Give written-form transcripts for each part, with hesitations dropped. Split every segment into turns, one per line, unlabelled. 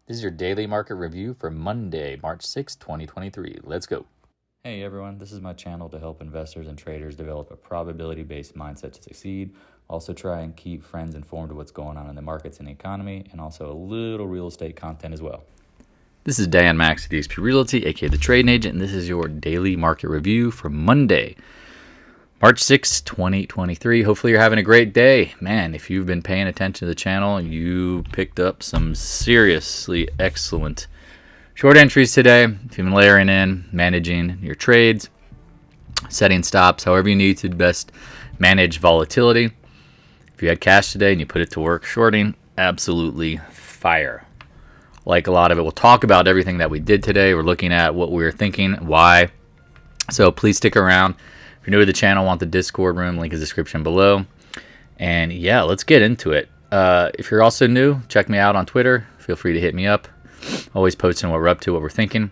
This is your daily market review for Monday, March 6, 2023. Let's go. Hey everyone, this is my channel to help investors and traders develop a probability-based mindset to succeed. Also try and keep friends informed of what's going on in the markets and the economy, and also a little real estate content as well. This is Dan Max at eXp Realty, aka the Trading Agent, and this is your daily market review for Monday, March 6, 2023. Hopefully you're having a great day. Man, if you've been paying attention to the channel, you picked up some seriously excellent short entries today. If you've been layering in, managing your trades, setting stops, however you need to best manage volatility. If you had cash today and you put it to work shorting, absolutely fire. Like a lot of it, we'll talk about everything that we did today. We're looking at what we were thinking, why. So please stick around. If you're new to the channel, want the Discord room, link in the description below. And yeah, let's get into it. If you're also new, check me out on Twitter. Feel free to hit me up. Always posting what we're up to, what we're thinking.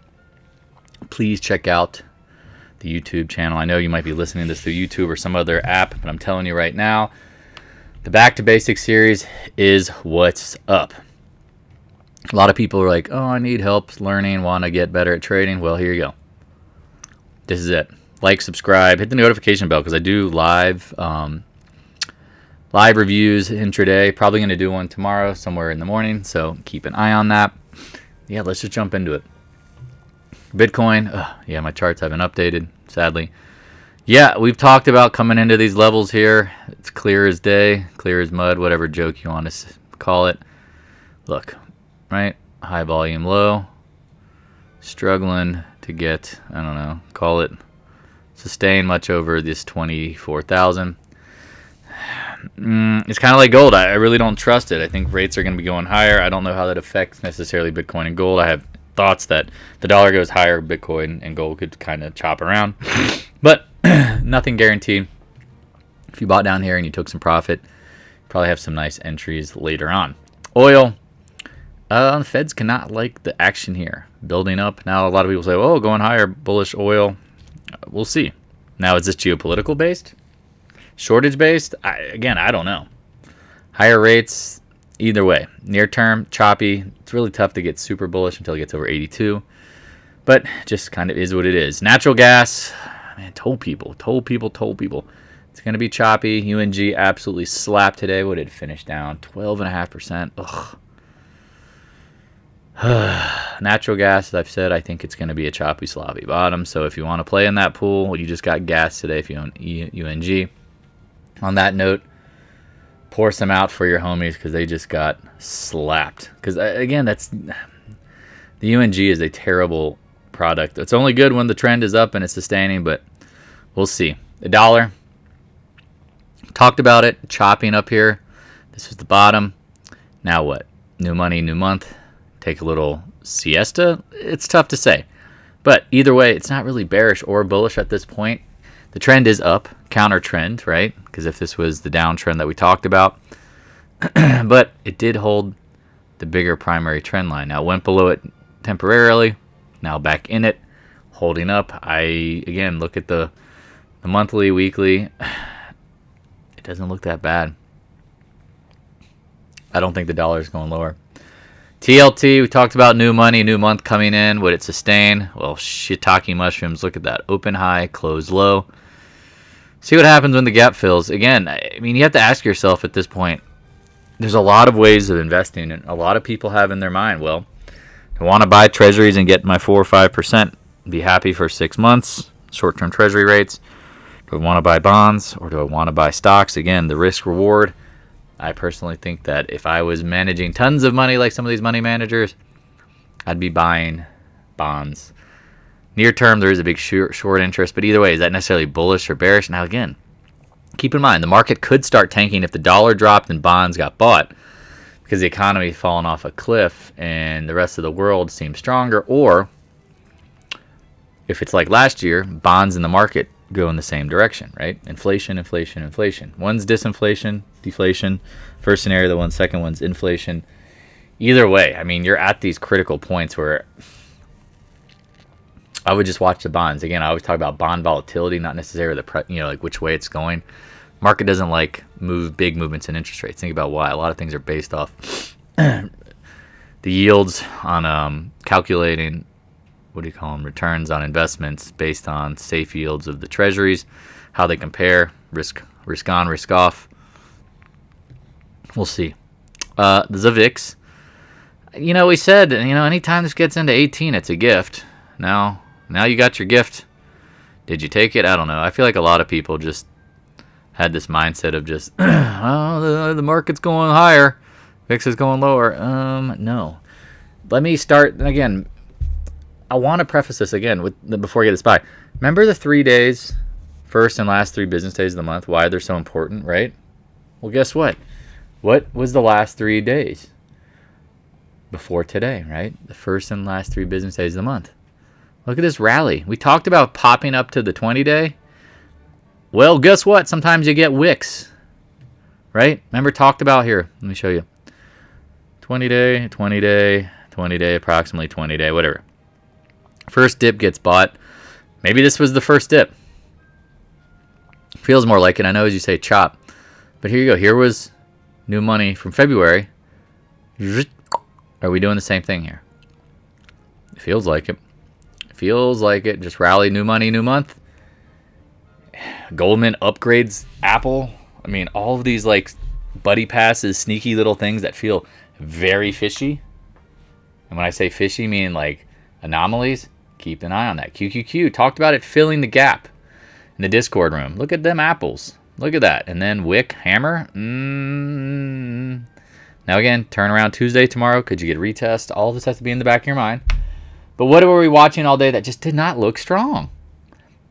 Please check out the YouTube channel. I know you might be listening to this through YouTube or some other app, but I'm telling you right now, the Back to Basics series is what's up. A lot of people are like, oh, I need help learning, want to get better at trading. Well, here you go. This is it. Like, subscribe, hit the notification bell because I do live reviews intraday. Probably going to do one tomorrow somewhere in the morning, so keep an eye on that. Yeah, let's just jump into it. Bitcoin, yeah, my charts haven't updated, sadly. Yeah, we've talked about coming into these levels here. It's clear as day, clear as mud, whatever joke you want to call it. Look, right? High volume low. Struggling to get, I don't know, call it sustain much over this 24,000. It's kind of like gold. I really don't trust it. I think rates are going to be going higher. I don't know how that affects necessarily Bitcoin and gold. I have thoughts that the dollar goes higher, Bitcoin and gold could kind of chop around. But nothing guaranteed. If you bought down here and you took some profit, probably have some nice entries later on. Oil. The Feds cannot like the action here. Building up. Now a lot of people say, oh, going higher, bullish oil. We'll see. Now, is this geopolitical based? Shortage based? Again, I don't know. Higher rates, either way. Near term, choppy. It's really tough to get super bullish until it gets over 82. But just kind of is what it is. Natural gas, man, told people. It's going to be choppy. UNG absolutely slapped today. What did it finish down? 12.5%. Ugh. Natural gas, as I've said, I think it's going to be a choppy, sloppy bottom. So if you want to play in that pool, you just got gas today if you own UNG. On that note, pour some out for your homies because they just got slapped. Because, again, the UNG is a terrible product. It's only good when the trend is up and it's sustaining, but we'll see. The dollar, talked about it, chopping up here. This is the bottom. Now what? New money, new month. Take a little siesta. It's tough to say. But either way, it's not really bearish or bullish at this point. The trend is up, counter trend, right? Because if this was the downtrend that we talked about. But it did hold the bigger primary trend line. Now, it went below it temporarily. Now back in it, holding up. Again, look at the monthly, weekly. It doesn't look that bad. I don't think the dollar is going lower. TLT, we talked about new money, new month coming in. Would it sustain? Well, shiitake mushrooms, look at that. Open high, close low. See what happens when the gap fills. Again, I mean, you have to ask yourself at this point, there's a lot of ways of investing, and a lot of people have in their mind, well, I want to buy treasuries and get my 4 or 5%, be happy for 6 months, short-term treasury rates. Do I want to buy bonds or do I want to buy stocks? Again, the risk-reward. I personally think that if I was managing tons of money like some of these money managers, I'd be buying bonds. Near term, there is a big short interest, but either way, is that necessarily bullish or bearish? Now, again, keep in mind, the market could start tanking if the dollar dropped and bonds got bought because the economy is falling off a cliff and the rest of the world seems stronger, or if it's like last year, bonds in the market go in the same direction, right? Inflation, inflation, inflation. One's disinflation, deflation. First scenario, the second one's inflation. Either way, I mean, you're at these critical points where I would just watch the bonds. Again, I always talk about bond volatility, not necessarily like which way it's going. Market doesn't like big movements in interest rates. Think about why. A lot of things are based off the the yields on calculating, what do you call them, returns on investments based on safe yields of the treasuries, how they compare, risk on, risk off. We'll see. The VIX, we said, anytime this gets into 18, it's a gift. Now you got your gift. Did you take it? I don't know. I feel like a lot of people just had this mindset of just, oh, the market's going higher, VIX is going lower. No. Let me start again. I want to preface this again before I get this by. Remember the 3 days, first and last 3 business days of the month, why they're so important, right? Well, guess what? What was the last 3 days before today, right? The first and last 3 business days of the month. Look at this rally. We talked about popping up to the 20-day. Well, guess what? Sometimes you get wicks, right? Remember, talked about here. Let me show you. 20-day, 20-day, 20-day, approximately 20-day, whatever. First dip gets bought. Maybe this was the first dip. Feels more like it. I know as you say chop. But here you go. Here was new money from February. Are we doing the same thing here? It feels like it. Feels like it. Just rally, new money, new month. Goldman upgrades Apple. I mean, all of these like buddy passes, sneaky little things that feel very fishy. And when I say fishy, I mean like anomalies. Keep an eye on that. QQQ talked about it filling the gap in the Discord room. Look at them apples. Look at that. And then Wick, Hammer. Now again, turnaround Tuesday tomorrow. Could you get a retest? All of this has to be in the back of your mind. But what were we watching all day that just did not look strong?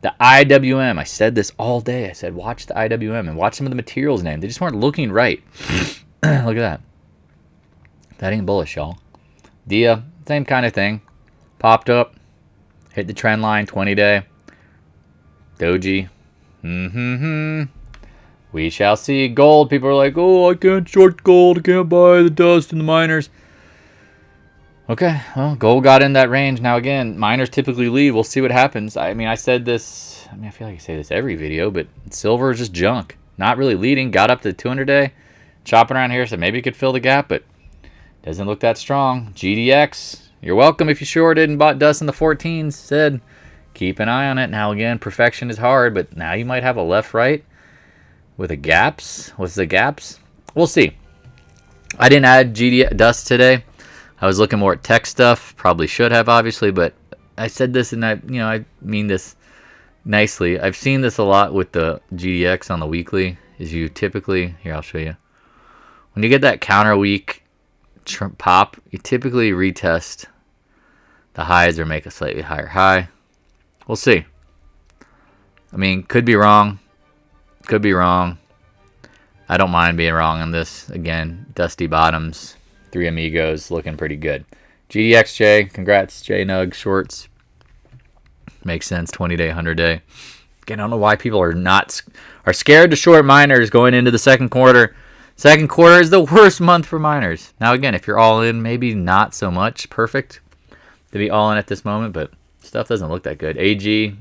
The IWM. I said this all day. I said, watch the IWM and watch some of the materials named. They just weren't looking right. Look at that. That ain't bullish, y'all. Dia, same kind of thing. Popped up. Hit the trend line, 20-day. Doji. We shall see. Gold. People are like, oh, I can't short gold. I can't buy the dust and the miners. Okay, well, gold got in that range. Now, again, miners typically lead. We'll see what happens. I mean, I said this. I feel like I say this every video, but silver is just junk. Not really leading. Got up to the 200-day. Chopping around here, so maybe it could fill the gap, but doesn't look that strong. GDX. You're welcome if you shorted and bought dust in the 14s. Said, keep an eye on it. Now, again, perfection is hard, but now you might have a left-right with the gaps. What's the gaps? We'll see. I didn't add dust today. I was looking more at tech stuff. Probably should have, obviously, but I said this, and I mean this nicely. I've seen this a lot with the GDX on the weekly. Is you typically, here I'll show you. When you get that counter week pop, you typically retest the highs or make a slightly higher high. We'll see. I mean, could be wrong. Could be wrong. I don't mind being wrong on this. Again, dusty bottoms. 3 amigos looking pretty good. GDXJ, congrats, J-Nug, shorts. Makes sense, 20-day, 100-day. Again, I don't know why people are scared to short miners going into the second quarter. Second quarter is the worst month for miners. Now, again, if you're all in, maybe not so much perfect to be all in at this moment, but stuff doesn't look that good. AG,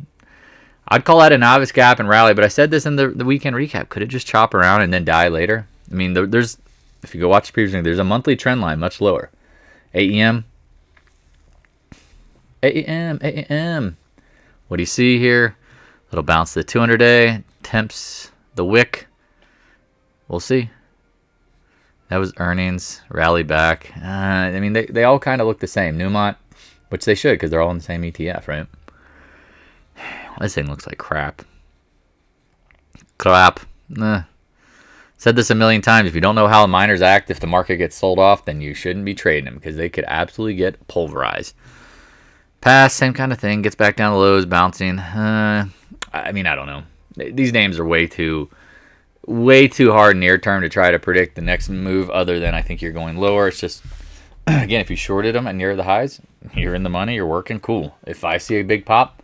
I'd call that a novice gap and rally, but I said this in the weekend recap. Could it just chop around and then die later? I mean, there's, if you go watch the previous thing, there's a monthly trend line much lower. AEM. What do you see here? Little bounce to the 200-day. Temps the wick. We'll see. That was earnings. Rally back. I mean, they all kind of look the same. Newmont, which they should because they're all in the same ETF, right? This thing looks like crap. Said this a million times. If you don't know how miners act, if the market gets sold off, then you shouldn't be trading them because they could absolutely get pulverized. PAAS, same kind of thing. Gets back down to lows, bouncing. I mean, I don't know. These names are way too hard near term to try to predict the next move other than I think you're going lower. It's just, again, if you shorted them and near the highs, you're in the money, you're working, cool. If I see a big pop,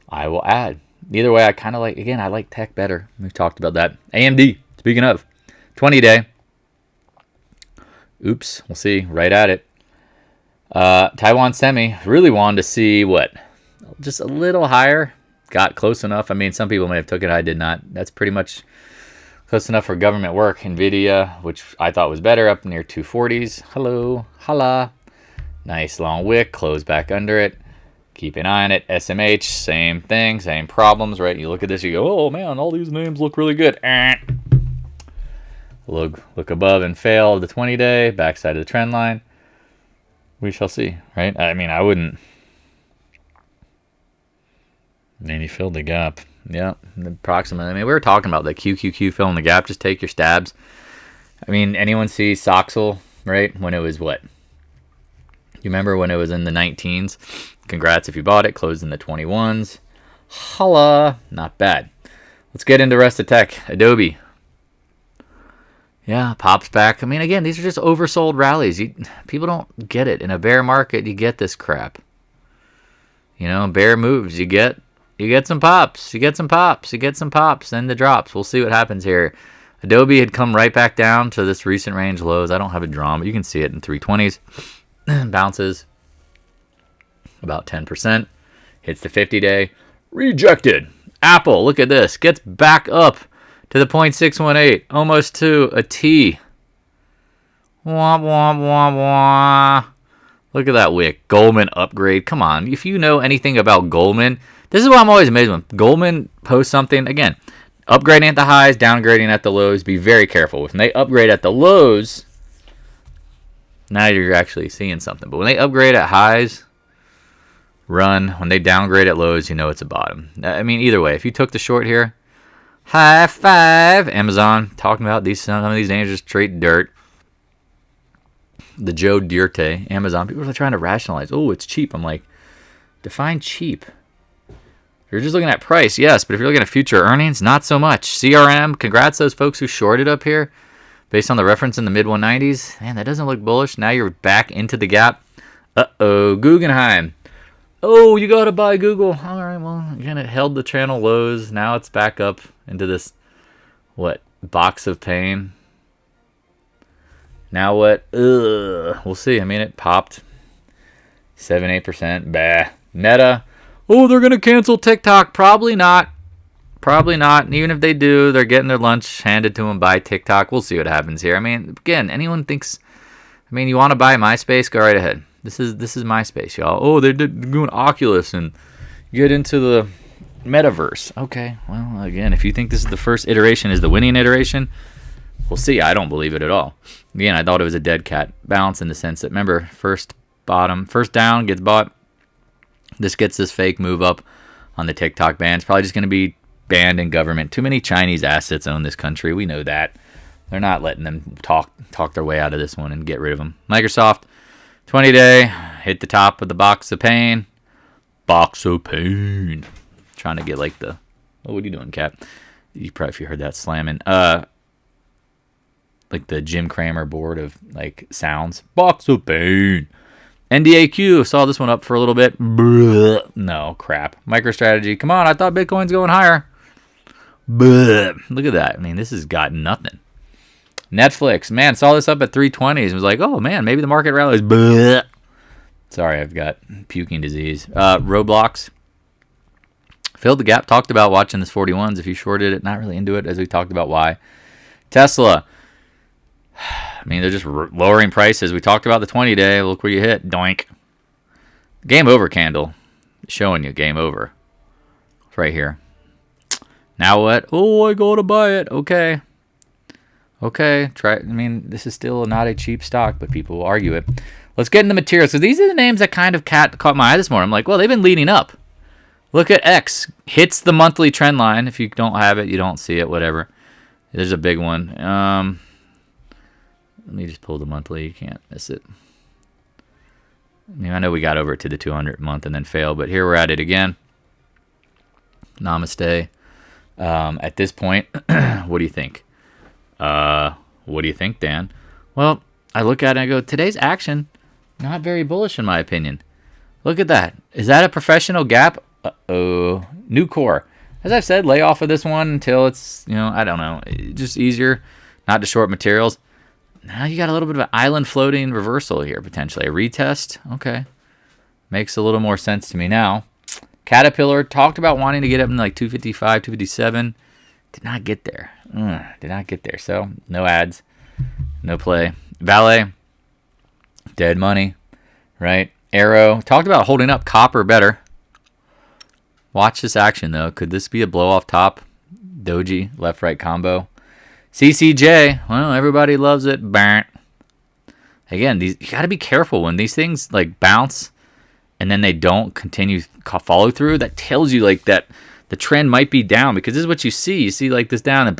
I will add. Either way, I kind of like, again, I like tech better. We've talked about that. AMD, speaking of, 20-day. Oops, we'll see. Right at it. Taiwan Semi, really wanted to see what? Just a little higher. Got close enough. I mean, some people may have took it. I did not. That's pretty much Close enough for government work. NVIDIA, which I thought was better, up near 240s. Hello, holla. Nice long wick, close back under it. Keep an eye on it. SMH, same thing, same problems, right? You look at this, you go, oh man, all these names look really good. Look above and fail of the 20-day, backside of the trend line. We shall see, right? I mean, I wouldn't. And he filled the gap. Yeah, approximately. I mean, we were talking about the QQQ filling the gap. Just take your stabs. I mean, anyone see Soxel, right? When it was what? You remember when it was in the 19s? Congrats if you bought it. Closed in the 21s. Holla. Not bad. Let's get into the rest of tech. Adobe. Yeah, pops back. I mean, again, these are just oversold rallies. People don't get it. In a bear market, you get this crap. You know, bear moves. You get some pops. You get some pops. You get some pops. Then the drops. We'll see what happens here. Adobe had come right back down to this recent range lows. I don't have it drawn, but you can see it in 320s. Bounces about 10%. Hits the 50-day. Rejected. Apple, look at this. Gets back up to the 0.618. Almost to a T. Womp, womp, womp, womp. Look at that wick. Goldman upgrade. Come on. If you know anything about Goldman, this is what I'm always amazed when Goldman posts something. Again, upgrading at the highs, downgrading at the lows. Be very careful. When they upgrade at the lows, now you're actually seeing something. But when they upgrade at highs, run. When they downgrade at lows, you know it's a bottom. I mean, either way, if you took the short here, high five. Amazon, talking about these, some of these names are straight dirt. The Joe Dirt, Amazon. People are trying to rationalize. Oh, it's cheap. I'm like, define cheap. If you're just looking at price, yes. But if you're looking at future earnings, not so much. CRM, congrats those folks who shorted up here. Based on the reference in the mid-190s. Man, that doesn't look bullish. Now you're back into the gap. Uh-oh. Guggenheim. Oh, you got to buy Google. All right, well, again, it held the channel lows. Now it's back up into this, what, box of pain. Now what? We'll see. I mean, it popped 7-8%. Bah. Meta. Oh, they're going to cancel TikTok. Probably not. Probably not. And even if they do, they're getting their lunch handed to them by TikTok. We'll see what happens here. I mean, again, anyone thinks, I mean, you want to buy MySpace? Go right ahead. This is MySpace, y'all. Oh, they're doing Oculus and get into the metaverse. Okay, well, again, if you think this is the first iteration is the winning iteration, we'll see. I don't believe it at all. Again, I thought it was a dead cat bounce in the sense that, remember, first down gets bought. This gets this fake move up on the TikTok ban. It's probably just going to be banned in government. Too many Chinese assets own this country. We know that. They're not letting them talk their way out of this one and get rid of them. Microsoft, 20-day, hit the top of the box of pain. Box of pain. Trying to get like the, oh, what are you doing, Cap? You probably, if you heard that slamming. Like the Jim Cramer board of like sounds. Box of pain. NDAQ, saw this one up for a little bit. No, crap. MicroStrategy, come on, I thought Bitcoin's going higher. Look at that. I mean, this has got nothing. Netflix, man, saw this up at 320s and was like, oh, man, maybe the market rallies. Sorry, I've got puking disease. Roblox, filled the gap. Talked about watching this 41s. If you shorted it, not really into it, as we talked about why. Tesla, I mean, they're just lowering prices. We talked about the 20-day. Look where you hit. Doink. Game over candle. Showing you game over. It's right here. Now what? Oh, I go to buy it. Okay. Okay. Try. I mean, this is still not a cheap stock, but people will argue it. Let's get into materials. So these are the names that kind of caught my eye this morning. I'm like, well, they've been leading up. Look at X. Hits the monthly trend line. If you don't have it, you don't see it, whatever. There's a big one. Let me just pull the monthly. You can't miss it. I mean, I know we got over to the 200 month and then failed, but here we're at it again. Namaste. At this point, what do you think? What do you think, Dan? Well, I look at it and I go, today's action, not very bullish in my opinion. Look at that. Is that a professional gap? Uh-oh. New core. As I've said, lay off of this one until it's, I don't know, just easier not to short materials. Now you got a little bit of an island floating reversal here, potentially. A retest? Okay. Makes a little more sense to me now. Caterpillar talked about wanting to get up in like 255, 257. Did not get there. Did not get there. So no ads, no play. VALE, dead money, right? Arrow, talked about holding up copper better. Watch this action though. Could this be a blow off top? Doji, left right combo. CCJ, well, everybody loves it. Again, you got to be careful when these things like bounce and then they don't continue follow through. That tells you like that the trend might be down, because this is what you see. You see like this down and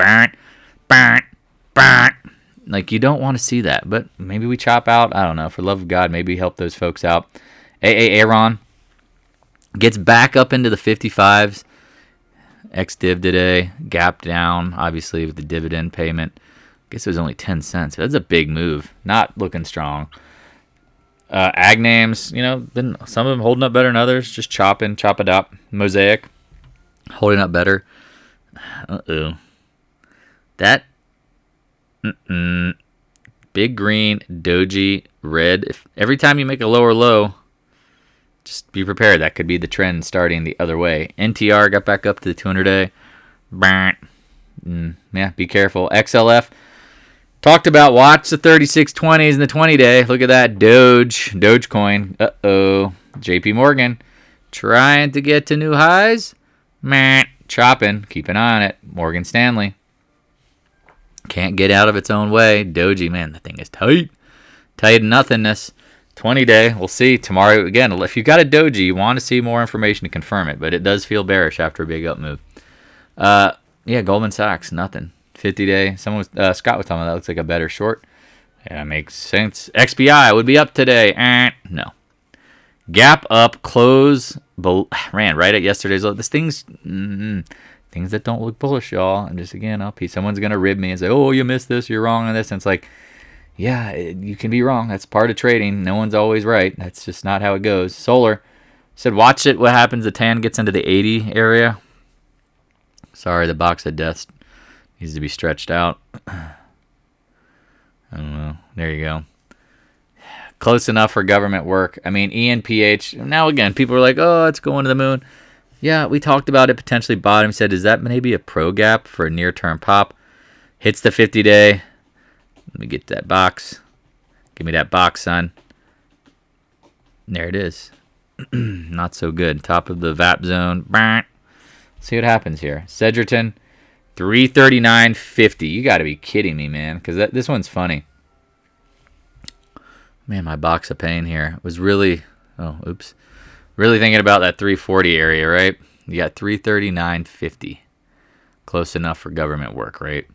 like you don't want to see that. But maybe we chop out. I don't know. For the love of God, maybe help those folks out. Aaron gets back up into the 55s. Ex-div today, gap down, obviously with the dividend payment. I guess it was only 10 cents. That's a big move. Not looking strong. Ag names, been some of them holding up better than others. Just chop it up. Mosaic, holding up better. That, big green, doji, red. Every time you make a lower low, just be prepared. That could be the trend starting the other way. NTR got back up to the 200-day. Yeah, be careful. XLF. Talked about watch the 3620s and the 20-day. Look at that. Dogecoin. Uh-oh. JP Morgan trying to get to new highs. Chopping. Keep an eye on it. Morgan Stanley. Can't get out of its own way. Doji, man, the thing is tight. Tight nothingness. 20-day. We'll see tomorrow. Again, if you got a doji, you want to see more information to confirm it, but it does feel bearish after a big up move. Yeah, Goldman Sachs, nothing. 50-day. Scott was talking about that. Looks like a better short. Yeah, makes sense. XBI would be up today. No. Gap up, close, ran right at yesterday's low. This things that don't look bullish, y'all. And just again, someone's gonna rib me and say, "Oh, you missed this. You're wrong on this." And it's like, yeah, you can be wrong. That's part of trading. No one's always right. That's just not how it goes. Solar said, watch it. What happens? The tan gets into the 80 area. Sorry, the box of death needs to be stretched out. I don't know. There you go. Close enough for government work. I mean, ENPH. Now, again, people are like, oh, it's going to the moon. Yeah, we talked about it potentially bottom. Said, is that maybe a pro gap for a near-term pop? Hits the 50-day. Let me get that box. Give me that box, son. There it is. Not so good. Top of the VAP zone. See what happens here. Sedgerton, 339.50. You got to be kidding me, man, because this one's funny. Man, my box of pain here was really, really thinking about that 340 area, right? You got 339.50. Close enough for government work, right?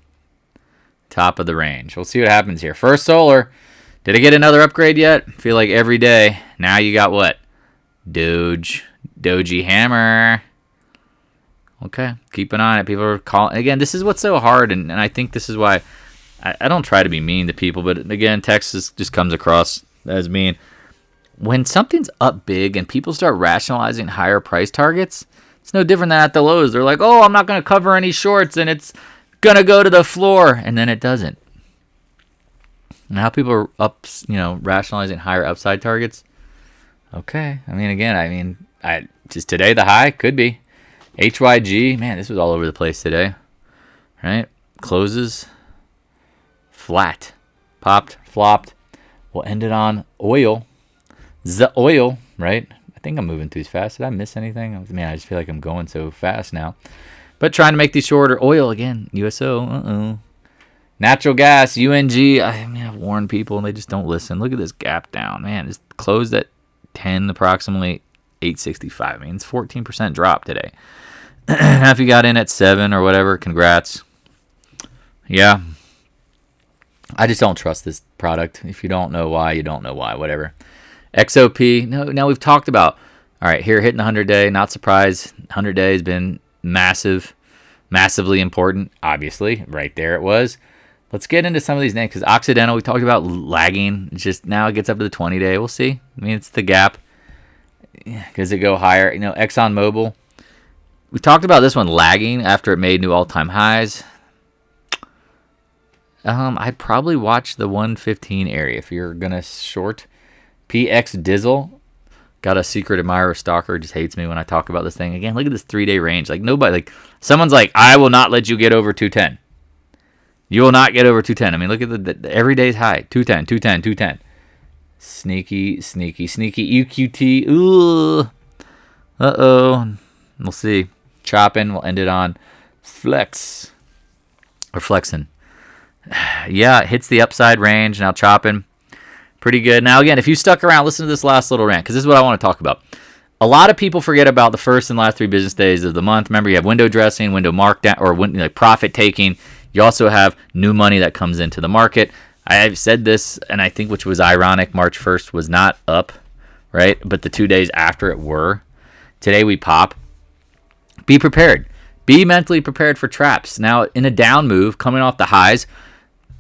Top of the range. We'll see what happens here. First Solar. Did I get another upgrade yet? Feel like every day. Now you got what? Doji Hammer. Okay. Keep an eye on it. People are calling. Again, this is what's so hard, and I think this is why I don't try to be mean to people, but again, Texas just comes across as mean. When something's up big and people start rationalizing higher price targets, it's no different than at the lows. They're like, oh, I'm not going to cover any shorts, and it's going to go to the floor, and then it doesn't. Now people are up, rationalizing higher upside targets. Okay. Just today the high could be. HYG, man, this was all over the place today. Right? Closes flat. Popped, flopped. We'll end it on oil. The oil, right? I think I'm moving too fast. Did I miss anything? Man, I just feel like I'm going so fast now. But trying to make these shorter. Oil again. USO. Natural gas. UNG. I've warned people and they just don't listen. Look at this gap down. Man, it's closed at 10, approximately 865. It's 14% drop today. Now if you got in at 7 or whatever, congrats. Yeah. I just don't trust this product. If you don't know why, you don't know why. Whatever. XOP. No, we've talked about. All right, here hitting the 100-day. Not surprised. 100-day has been massively important. Obviously, right there it was. Let's get into some of these names because Occidental, we talked about lagging. It's just now it gets up to the 20-day. We'll see. It's the gap. Does it go higher? ExxonMobil. We talked about this one lagging after it made new all-time highs. I'd probably watch the 115 area if you're going to short. PX Dizzle Got a secret admirer stalker, just hates me when I talk about this thing. Again, look at this 3-day range. Like nobody, like someone's like, I will not let you get over 210. You will not get over 210. I mean, look at the every day's high. 210, 210, 210. Sneaky, sneaky, sneaky. EQT. Ooh. Uh-oh. We'll see. Chopping. We'll end it on flex. Or flexing. Yeah, it hits the upside range. Now chopping. Pretty good. Now, again, if you stuck around, listen to this last little rant, because this is what I want to talk about. A lot of people forget about the first and last 3 business days of the month. Remember, you have window dressing, window markdown, or like profit taking. You also have new money that comes into the market. I've said this, and I think which was ironic, March 1st was not up, right? But the 2 days after it were. Today we pop. Be prepared. Be mentally prepared for traps. Now, in a down move, coming off the highs,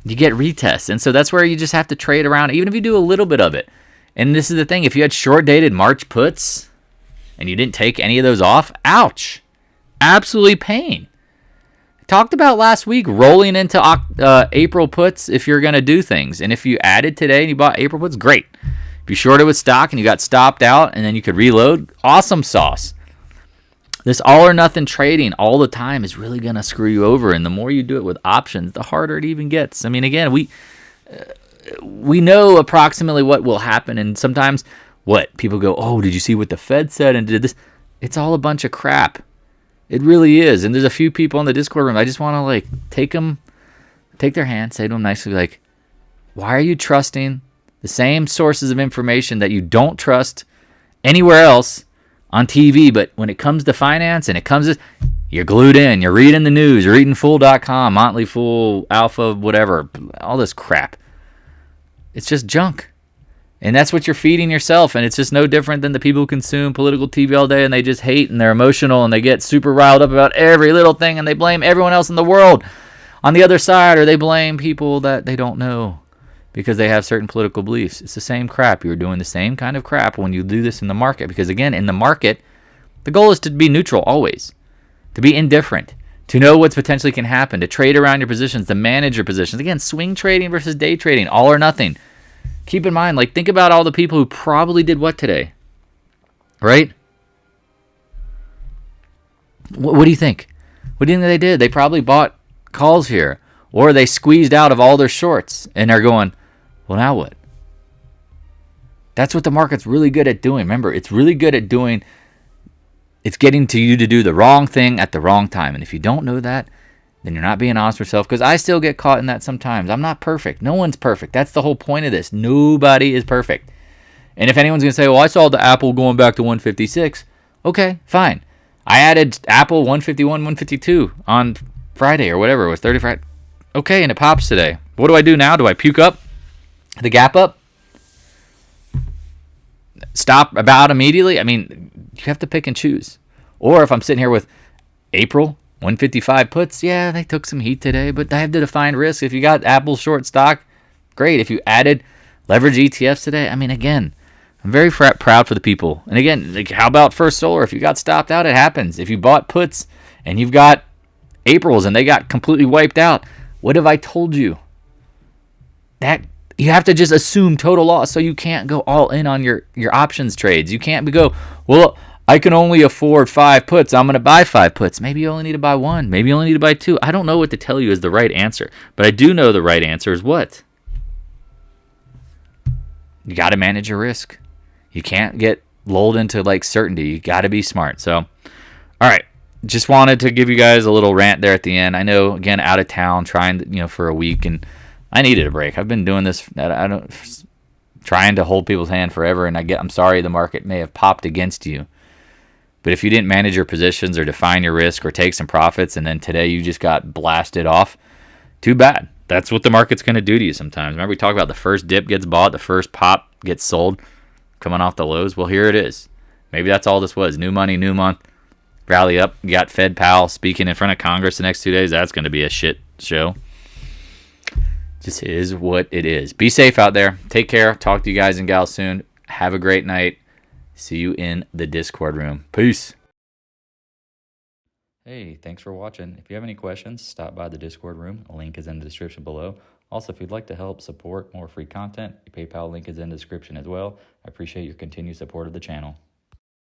you get retests. And so that's where you just have to trade around, even if you do a little bit of it. And this is the thing. If you had short-dated March puts and you didn't take any of those off, ouch. Absolutely pain. Talked about last week rolling into April puts if you're going to do things. And if you added today and you bought April puts, great. If you shorted with stock and you got stopped out and then you could reload, awesome sauce. This all or nothing trading all the time is really going to screw you over. And the more you do it with options, the harder it even gets. I mean, again, we know approximately what will happen. And sometimes what people go, oh, did you see what the Fed said and did this? It's all a bunch of crap. It really is. And there's a few people in the Discord room. I just want to like take their hand, say to them nicely, like, why are you trusting the same sources of information that you don't trust anywhere else on TV? But when it comes to finance and it comes to, you're glued in, you're reading the news, you're reading Fool.com, Motley Fool, Alpha, whatever, all this crap. It's just junk. And that's what you're feeding yourself. And it's just no different than the people who consume political TV all day and they just hate and they're emotional and they get super riled up about every little thing and they blame everyone else in the world on the other side, or they blame people that they don't know because they have certain political beliefs. It's the same crap. You're doing the same kind of crap when you do this in the market. Because again, in the market, the goal is to be neutral always, to be indifferent, to know what's potentially can happen, to trade around your positions, to manage your positions. Again, swing trading versus day trading, all or nothing. Keep in mind, like, think about all the people who probably did what today, right? What do you think? What do you think they did? They probably bought calls here, or they squeezed out of all their shorts, and they're going, well, now what? That's what the market's really good at doing. Remember, it's really good at doing, it's getting to you to do the wrong thing at the wrong time. And if you don't know that, then you're not being honest with yourself, because I still get caught in that sometimes. I'm not perfect. No one's perfect. That's the whole point of this. Nobody is perfect. And if anyone's going to say, well, I saw the Apple going back to 156, okay, fine. I added Apple 151, 152 on Friday or whatever. It was 30 Friday. Okay, and it pops today. What do I do now? Do I puke up the gap up? Stop about immediately? I mean, you have to pick and choose. Or if I'm sitting here with April 155 puts, yeah, they took some heat today, but I have to define risk. If you got Apple short stock, great. If you added leverage ETFs today, I mean, again, I'm very proud for the people. And again, like, how about First Solar? If you got stopped out, it happens. If you bought puts and you've got Aprils and they got completely wiped out, what have I told you? That you have to just assume total loss, so you can't go all in on your options trades. You can't go, well, I can only afford 5 puts. I'm going to buy 5 puts. Maybe you only need to buy 1. Maybe you only need to buy 2. I don't know what to tell you is the right answer. But I do know the right answer is what? You got to manage your risk. You can't get lulled into like certainty. You got to be smart. So, all right. Just wanted to give you guys a little rant there at the end. I know, again, out of town, trying for a week, and I needed a break. I've been doing this. Trying to hold people's hand forever, and I'm sorry the market may have popped against you. But if you didn't manage your positions or define your risk or take some profits, and then today you just got blasted off, too bad. That's what the market's going to do to you sometimes. Remember we talked about the first dip gets bought, the first pop gets sold, coming off the lows? Well, here it is. Maybe that's all this was. New money, new month, rally up. You got Fed Powell speaking in front of Congress the next 2 days. That's going to be a shit show. Just is what it is. Be safe out there. Take care. Talk to you guys and gals soon. Have a great night. See you in the Discord room. Peace. Hey, thanks for watching. If you have any questions, stop by the Discord room. A link is in the description below. Also, if you'd like to help support more free content, the PayPal link is in the description as well. I appreciate your continued support of the channel.